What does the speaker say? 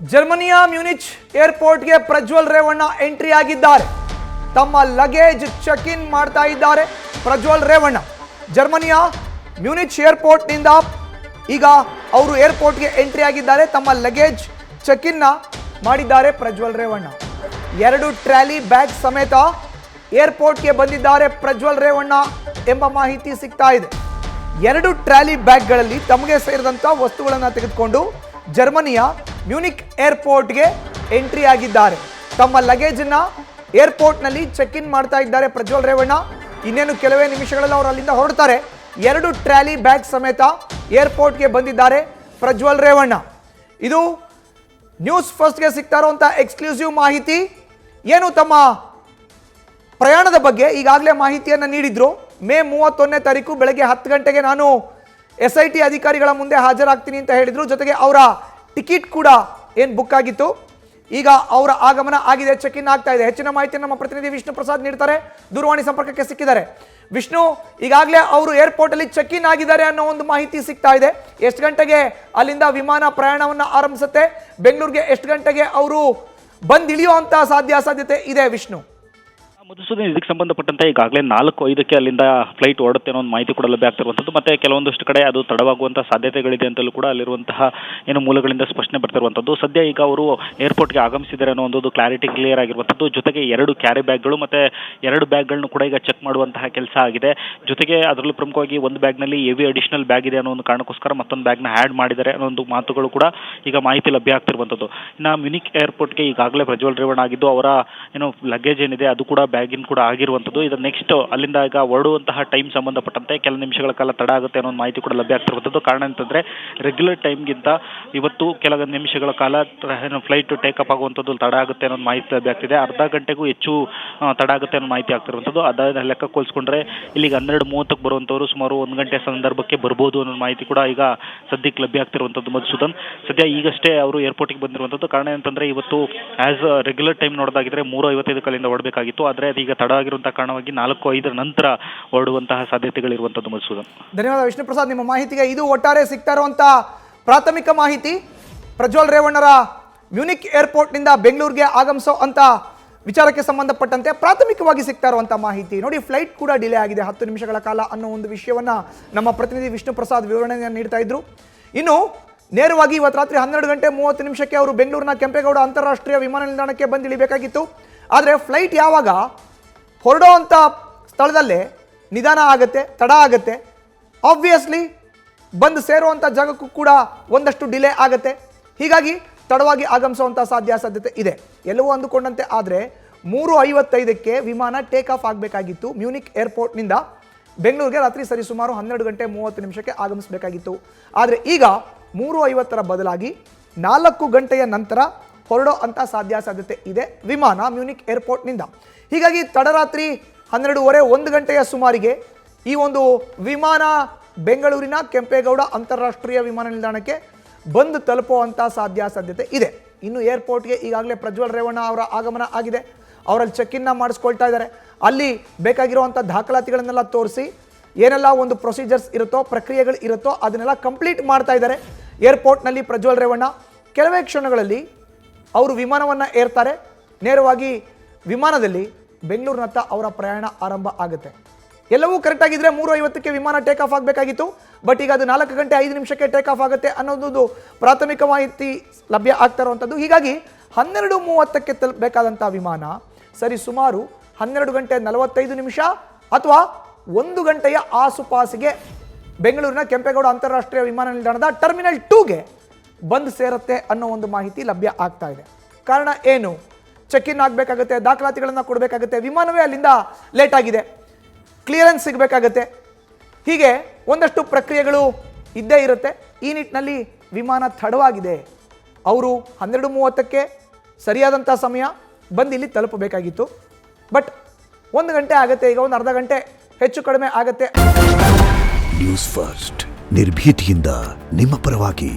ಜರ್ಮನಿಯ Munich ಏರ್ಪೋರ್ಟ್ಗೆ Prajwal Revanna entry ಆಗಿದ್ದಾರೆ. ತಮ್ಮ ಲಗೇಜ್ ಚೆಕ್ ಇನ್ ಮಾಡ್ತಾ ಇದ್ದಾರೆ ಪ್ರಜ್ವಲ್ ರೇವಣ್ಣ. ಜರ್ಮನಿಯ ಮ್ಯೂನಿಚ್ ಏರ್ಪೋರ್ಟ್ನಿಂದ ಈಗ ಅವರು ಏರ್ಪೋರ್ಟ್ಗೆ ಎಂಟ್ರಿ ಆಗಿದ್ದಾರೆ. ತಮ್ಮ ಲಗೇಜ್ ಚೆಕ್ ಇನ್ ಮಾಡಿದ್ದಾರೆ ಪ್ರಜ್ವಲ್ ರೇವಣ್ಣ. 2 ಟ್ರಾಲಿ ಬ್ಯಾಗ್ ಸಮೇತ ಏರ್ಪೋರ್ಟ್ಗೆ ಬಂದಿದ್ದಾರೆ ಪ್ರಜ್ವಲ್ ರೇವಣ್ಣ ಎಂಬ ಮಾಹಿತಿ ಸಿಗ್ತಾ ಇದೆ. 2 ಟ್ರಾಲಿ ಬ್ಯಾಗ್ಗಳಲ್ಲಿ ತಮಗೆ ಸೇರಿದಂಥ ವಸ್ತುಗಳನ್ನು ತೆಗೆದುಕೊಂಡು ಜರ್ಮನಿಯ ಮ್ಯೂನಿಕ್ ಏರ್ಪೋರ್ಟ್ಗೆ ಎಂಟ್ರಿ ಆಗಿದ್ದಾರೆ. ತಮ್ಮ ಲಗೇಜನ್ನ ಏರ್ಪೋರ್ಟ್ನಲ್ಲಿ ಚೆಕ್ ಇನ್ ಮಾಡ್ತಾ ಇದ್ದಾರೆ ಪ್ರಜ್ವಲ್ ರೇವಣ್ಣ. ಇನ್ನೇನು ಕೆಲವೇ ನಿಮಿಷಗಳಲ್ಲಿ ಅವರು ಅಲ್ಲಿಂದ ಹೊರಡ್ತಾರೆ. 2 ಟ್ರಾಲಿ ಬ್ಯಾಗ್ ಸಮೇತ ಏರ್ಪೋರ್ಟ್ಗೆ ಬಂದಿದ್ದಾರೆ ಪ್ರಜ್ವಲ್ ರೇವಣ್ಣ. ಇದು ನ್ಯೂಸ್ ಫಸ್ಟ್ಗೆ ಸಿಗ್ತಾ ಇರುವಂಥ ಎಕ್ಸ್ಕ್ಲೂಸಿವ್ ಮಾಹಿತಿ. ಏನು ತಮ್ಮ ಪ್ರಯಾಣದ ಬಗ್ಗೆ ಈಗಾಗಲೇ ಮಾಹಿತಿಯನ್ನು ನೀಡಿದ್ರು. ಮೇ 31ನೇ ತಾರೀಕು ಬೆಳಗ್ಗೆ 10 ಗಂಟೆಗೆ ನಾನು SIT ಅಧಿಕಾರಿಗಳ ಮುಂದೆ ಹಾಜರಾಗ್ತೀನಿ ಅಂತ ಹೇಳಿದ್ರು. ಜೊತೆಗೆ ಅವರ ಟಿಕೆಟ್ ಕೂಡ ಏನು ಬುಕ್ ಆಗಿತ್ತು, ಈಗ ಅವರ ಆಗಮನ ಆಗಿದೆ, ಚೆಕ್ ಇನ್ ಆಗ್ತಾ ಇದೆ. ಹೆಚ್ಚಿನ ಮಾಹಿತಿಯನ್ನು ನಮ್ಮ ಪ್ರತಿನಿಧಿ ವಿಷ್ಣು ಪ್ರಸಾದ್ ನೀಡ್ತಾರೆ. ದೂರವಾಣಿ ಸಂಪರ್ಕಕ್ಕೆ ಸಿಕ್ಕಿದ್ದಾರೆ. ವಿಷ್ಣು, ಈಗಾಗಲೇ ಅವರು ಏರ್ಪೋರ್ಟ್ ಅಲ್ಲಿ ಚೆಕ್ ಇನ್ ಆಗಿದ್ದಾರೆ ಅನ್ನೋ ಒಂದು ಮಾಹಿತಿ ಸಿಗ್ತಾ ಇದೆ. ಎಷ್ಟು ಗಂಟೆಗೆ ಅಲ್ಲಿಂದ ವಿಮಾನ ಪ್ರಯಾಣವನ್ನು ಆರಂಭಿಸುತ್ತೆ? ಬೆಂಗಳೂರಿಗೆ ಎಷ್ಟು ಗಂಟೆಗೆ ಅವರು ಬಂದಿಳಿಯುವಂತ ಸಾಧ್ಯತೆ ಇದೆ ವಿಷ್ಣು? ಮಧುಸೂದನ್, ಇದಕ್ಕೆ ಸಂಬಂಧಪಟ್ಟಂತೆ ಈಗಾಗಲೇ 4:05 ಅಲ್ಲಿಂದ ಫ್ಲೈಟ್ ಹೊರಡುತ್ತೆ ಅನ್ನೋ ಒಂದು ಮಾಹಿತಿ ಕೂಡ ಲಭ್ಯ ಆಗ್ತಿರುವಂಥದ್ದು. ಮತ್ತೆ ಕೆಲವೊಂದಷ್ಟು ಕಡೆ ಅದು ತಡವಾಗುವಂಥ ಸಾಧ್ಯತೆಗಳಿದೆ ಅಂತಲೂ ಕೂಡ ಅಲ್ಲಿರುವಂತಹ ಏನು ಮೂಲಗಳಿಂದ ಸ್ಪಷ್ಟನೆ ಬರ್ತಿರುವಂಥದ್ದು. ಸದ್ಯ ಈಗ ಅವರು ಏರ್ಪೋರ್ಟ್ಗೆ ಆಗಮಿಸಿದ್ದಾರೆ ಅನ್ನೋ ಒಂದು ಕ್ಲಾರಿಟಿ ಕ್ಲಿಯರ್ ಆಗಿರುವಂಥದ್ದು. ಜೊತೆಗೆ 2 ಕ್ಯಾರಿ ಬ್ಯಾಗ್ಗಳು ಮತ್ತೆ 2 ಬ್ಯಾಗ್ಗಳನ್ನು ಕೂಡ ಈಗ ಚೆಕ್ ಮಾಡುವಂತಹ ಕೆಲಸ ಆಗಿದೆ. ಜೊತೆಗೆ ಅದರಲ್ಲೂ ಪ್ರಮುಖವಾಗಿ ಒಂದು ಬ್ಯಾಗ್ನಲ್ಲಿ ಹೆವಿ ಅಡಿಷನಲ್ ಬ್ಯಾಗ್ ಇದೆ ಅನ್ನೋ ಒಂದು ಕಾರಣಕ್ಕೋಸ್ಕರ ಮತ್ತೊಂದು ಬ್ಯಾಗ್ನ ಆ್ಯಡ್ ಮಾಡಿದ್ದಾರೆ ಅನ್ನೋ ಒಂದು ಮಾತುಗಳು ಕೂಡ ಈಗ ಮಾಹಿತಿ ಲಭ್ಯ ಆಗ್ತಿರುವಂಥದ್ದು. ಇನ್ನು ಮ್ಯೂನಿಕ್ ಏರ್ಪೋರ್ಟ್ಗೆ ಈಗಾಗಲೇ ಪ್ರಜ್ವಲ್ ರೇವಣ್ಣ ಆಗಿದ್ದು, ಅವರ ಏನು ಲಗೇಜ್ ಏನಿದೆ ಅದು ಕೂಡ ಬ್ಯಾಗಿನ್ ಕೂಡ ಆಗಿರುವಂಥದ್ದು. ಇದು ನೆಕ್ಸ್ಟ್ ಅಲ್ಲಿಂದ ಈಗ ಹೊರಡುವಂತಹ ಟೈಮ್ ಸಂಬಂಧಪಟ್ಟಂತೆ ಕೆಲ ನಿಮಿಷಗಳ ಕಾಲ ತಡ ಆಗುತ್ತೆ ಅನ್ನೋ ಮಾಹಿತಿ ಕೂಡ ಲಭ್ಯ ಆಗ್ತಿರುವಂಥದ್ದು. ಕಾರಣ ಅಂತಂದ್ರೆ ರೆಗ್ಯುಲರ್ ಟೈಮ್ಗಿಂತ ಇವತ್ತು ಕೆಲ ನಿಮಿಷಗಳ ಕಾಲ ಫ್ಲೈಟ್ ಟೇಕಪ್ ಆಗುವಂಥದ್ದು ತಡ ಆಗುತ್ತೆ ಅನ್ನೋ ಮಾಹಿತಿ ಲಭ್ಯ ಆಗ್ತಿದೆ. ಅರ್ಧ ಗಂಟೆಗೂ ಹೆಚ್ಚು ತಡ ಆಗುತ್ತೆ ಅನ್ನೋ ಮಾಹಿತಿ ಆಗ್ತಿರುವಂಥದ್ದು. ಅದನ್ನ ಲೆಕ್ಕಕ್ಕೆ ಹೋಲಿಸ್ಕೊಂಡ್ರೆ ಇಲ್ಲಿಗೆ 12:30ಕ್ಕೆ ಬರುವಂಥವ್ರು ಸುಮಾರು 1 ಗಂಟೆ ಸಂದರ್ಭಕ್ಕೆ ಬರ್ಬೋದು ಅನ್ನೋ ಮಾಹಿತಿ ಕೂಡ ಈಗ ಸದ್ಯಕ್ಕೆ ಲಭ್ಯ ಆಗ್ತಿರುವಂಥದ್ದು. ಮಧುಸೂದನ್, ಸದ್ಯ ಈಗಷ್ಟೇ ಅವರು ಏರ್ಪೋರ್ಟ್ಗೆ ಬಂದಿರುವಂಥದ್ದು. ಕಾರಣ ಅಂತಂದ್ರೆ ಇವತ್ತು ಆಸ್ ರೆಗ್ಯುಲರ್ ಟೈಮ್ ನೋಡೋದಾಗಿದ್ರೆ 3:55 ಅಲ್ಲಿಂದ ಹೊರಡಬೇಕಾಗಿತ್ತು. ಆದರೆ ಅದೀಗ ತಡ ಆಗಿರುವಂತಹ ಕಾರಣವಾಗಿ 4:05 ನಂತರ ಹೊರಡುವಂತಹ ಸಾಧ್ಯತೆಗಳಿರುವಂಥದ್ದು. ಮಧುಸೂದನ್, ಧನ್ಯವಾದ ವಿಷ್ಣು ಪ್ರಸಾದ್ ನಿಮ್ಮ ಮಾಹಿತಿಗೆ. ಇದು ಒಟ್ಟಾರೆ ಸಿಗ್ತಾ ಇರುವಂತ ಪ್ರಾಥಮಿಕ ಮಾಹಿತಿ. ಪ್ರಜ್ವಲ್ ರೇವಣ್ಣರ ಮ್ಯೂನಿಕ್ ಏರ್ಪೋರ್ಟ್ನಿಂದ ಬೆಂಗಳೂರಿಗೆ ಆಗಮಿಸೋ ಅಂತ ವಿಚಾರಕ್ಕೆ ಸಂಬಂಧಪಟ್ಟಂತೆ ಪ್ರಾಥಮಿಕವಾಗಿ ಸಿಗ್ತಾ ಇರುವಂತಹ ಮಾಹಿತಿ ನೋಡಿ. ಫ್ಲೈಟ್ ಕೂಡ ಡಿಲೇ ಆಗಿದೆ 10 ನಿಮಿಷಗಳ ಕಾಲ ಅನ್ನೋ ಒಂದು ವಿಷಯವನ್ನ ನಮ್ಮ ಪ್ರತಿನಿಧಿ ವಿಷ್ಣು ಪ್ರಸಾದ್ ವಿವರಣೆಯನ್ನು ನೀಡ್ತಾ ಇದ್ರು. ಇನ್ನು ನೇರವಾಗಿ ಇವತ್ತು ರಾತ್ರಿ 12:30 ಅವರು ಬೆಂಗಳೂರಿನ ಕೆಂಪೇಗೌಡ ಅಂತಾರಾಷ್ಟ್ರೀಯ ವಿಮಾನ ನಿಲ್ದಾಣಕ್ಕೆ ಬಂದು ಇಳಿಬೇಕಾಗಿತ್ತು. ಆದರೆ ಫ್ಲೈಟ್ ಯಾವಾಗ ಹೊರಡೋ ಅಂಥ ಸ್ಥಳದಲ್ಲೇ ನಿಧಾನ ಆಗುತ್ತೆ, ತಡ ಆಗುತ್ತೆ. ಆಬ್ವಿಯಸ್ಲಿ ಬಂದು ಸೇರುವಂಥ ಜಾಗಕ್ಕೂ ಕೂಡ ಒಂದಷ್ಟು ಡಿಲೇ ಆಗುತ್ತೆ. ಹೀಗಾಗಿ ತಡವಾಗಿ ಆಗಮಿಸುವಂಥ ಸಾಧ್ಯತೆ ಇದೆ. ಎಲ್ಲವೂ ಅಂದುಕೊಂಡಂತೆ ಆದರೆ 3:55ಕ್ಕೆ ವಿಮಾನ ಟೇಕ್ ಆಫ್ ಆಗಬೇಕಾಗಿತ್ತು. ಮ್ಯೂನಿಕ್ ಏರ್ಪೋರ್ಟ್ನಿಂದ ಬೆಂಗಳೂರಿಗೆ ರಾತ್ರಿ ಸರಿಸುಮಾರು 12:30 ಆಗಮಿಸಬೇಕಾಗಿತ್ತು. ಆದರೆ ಈಗ 3:50 ಬದಲಾಗಿ 4 ಗಂಟೆಯ ನಂತರ ಹೊರಡೋ ಅಂಥ ಸಾಧ್ಯತೆ ಇದೆ ವಿಮಾನ ಮ್ಯೂನಿಕ್ ಏರ್ಪೋರ್ಟ್ನಿಂದ. ಹೀಗಾಗಿ ತಡರಾತ್ರಿ 12:30 1 ಗಂಟೆಯ ಸುಮಾರಿಗೆ ಈ ಒಂದು ವಿಮಾನ ಬೆಂಗಳೂರಿನ ಕೆಂಪೇಗೌಡ ಅಂತಾರಾಷ್ಟ್ರೀಯ ವಿಮಾನ ನಿಲ್ದಾಣಕ್ಕೆ ಬಂದು ತಲುಪುವಂಥ ಸಾಧ್ಯತೆ ಇದೆ. ಇನ್ನು ಏರ್ಪೋರ್ಟ್ಗೆ ಈಗಾಗಲೇ ಪ್ರಜ್ವಲ್ ರೇವಣ್ಣ ಅವರ ಆಗಮನ ಆಗಿದೆ. ಅವರಲ್ಲಿ ಚೆಕ್ ಇನ್ನ ಮಾಡಿಸ್ಕೊಳ್ತಾ ಇದ್ದಾರೆ. ಅಲ್ಲಿ ಬೇಕಾಗಿರುವಂಥ ದಾಖಲಾತಿಗಳನ್ನೆಲ್ಲ ತೋರಿಸಿ ಏನೆಲ್ಲ ಒಂದು ಪ್ರೊಸೀಜರ್ಸ್ ಇರುತ್ತೋ, ಪ್ರಕ್ರಿಯೆಗಳು ಇರುತ್ತೋ ಅದನ್ನೆಲ್ಲ ಕಂಪ್ಲೀಟ್ ಮಾಡ್ತಾ ಇದ್ದಾರೆ ಏರ್ಪೋರ್ಟ್ನಲ್ಲಿ ಪ್ರಜ್ವಲ್ ರೇವಣ್ಣ. ಕೆಲವೇ ಕ್ಷಣಗಳಲ್ಲಿ ಅವರು ವಿಮಾನವನ್ನು ಏರ್ತಾರೆ. ನೇರವಾಗಿ ವಿಮಾನದಲ್ಲಿ ಬೆಂಗಳೂರಿನತ್ತ ಅವರ ಪ್ರಯಾಣ ಆರಂಭ ಆಗುತ್ತೆ. ಎಲ್ಲವೂ ಕರೆಕ್ಟ್ ಆಗಿದ್ರೆ 3:50ಕ್ಕೆ ವಿಮಾನ ಟೇಕ್ ಆಫ್ ಆಗಬೇಕಾಗಿತ್ತು. ಬಟ್ ಈಗ ಅದು 4:05 ಟೇಕ್ ಆಫ್ ಆಗುತ್ತೆ ಅನ್ನೋದು ಪ್ರಾಥಮಿಕ ಮಾಹಿತಿ ಲಭ್ಯ ಆಗ್ತಾ ಇರುವಂಥದ್ದು. ಹೀಗಾಗಿ 12:30ಕ್ಕೆ ತಲುಪಬೇಕಾದಂಥ ವಿಮಾನ ಸರಿ ಸುಮಾರು 12:45 ಅಥವಾ 1 ಗಂಟೆಯ ಆಸುಪಾಸಿಗೆ ಬೆಂಗಳೂರಿನ ಕೆಂಪೇಗೌಡ ಅಂತಾರಾಷ್ಟ್ರೀಯ ವಿಮಾನ ನಿಲ್ದಾಣದ ಟರ್ಮಿನಲ್ 2ಗೆ ಬಂದು ಸೇರುತ್ತೆ ಅನ್ನೋ ಒಂದು ಮಾಹಿತಿ ಲಭ್ಯ ಆಗ್ತಾ ಇದೆ. ಕಾರಣ ಏನು? ಚೆಕ್ ಇನ್ ಆಗಬೇಕಾಗುತ್ತೆ, ದಾಖಲಾತಿಗಳನ್ನು ಕೊಡಬೇಕಾಗುತ್ತೆ, ವಿಮಾನವೇ ಅಲ್ಲಿಂದ ಲೇಟ್ ಆಗಿದೆ, ಕ್ಲಿಯರೆನ್ಸ್ ಸಿಗಬೇಕಾಗತ್ತೆ. ಹೀಗೆ ಒಂದಷ್ಟು ಪ್ರಕ್ರಿಯೆಗಳು ಇದ್ದೇ ಇರುತ್ತೆ. ಈ ನಿಟ್ಟಿನಲ್ಲಿ ವಿಮಾನ ತಡವಾಗಿದೆ. ಅವರು 12:30ಕ್ಕೆ ಸರಿಯಾದಂಥ ಸಮಯ ಬಂದು ಇಲ್ಲಿ ತಲುಪಬೇಕಾಗಿತ್ತು. ಬಟ್ 1 ಗಂಟೆ ಆಗುತ್ತೆ. ಈಗ ಒಂದು ಅರ್ಧ ಗಂಟೆ ಹೆಚ್ಚು ಕಡಿಮೆ ಆಗುತ್ತೆ. ನ್ಯೂಸ್ ಫಸ್ಟ್ ನಿರ್ಭೀತಿಯಿಂದ ನಿಮ್ಮ ಪರವಾಗಿ.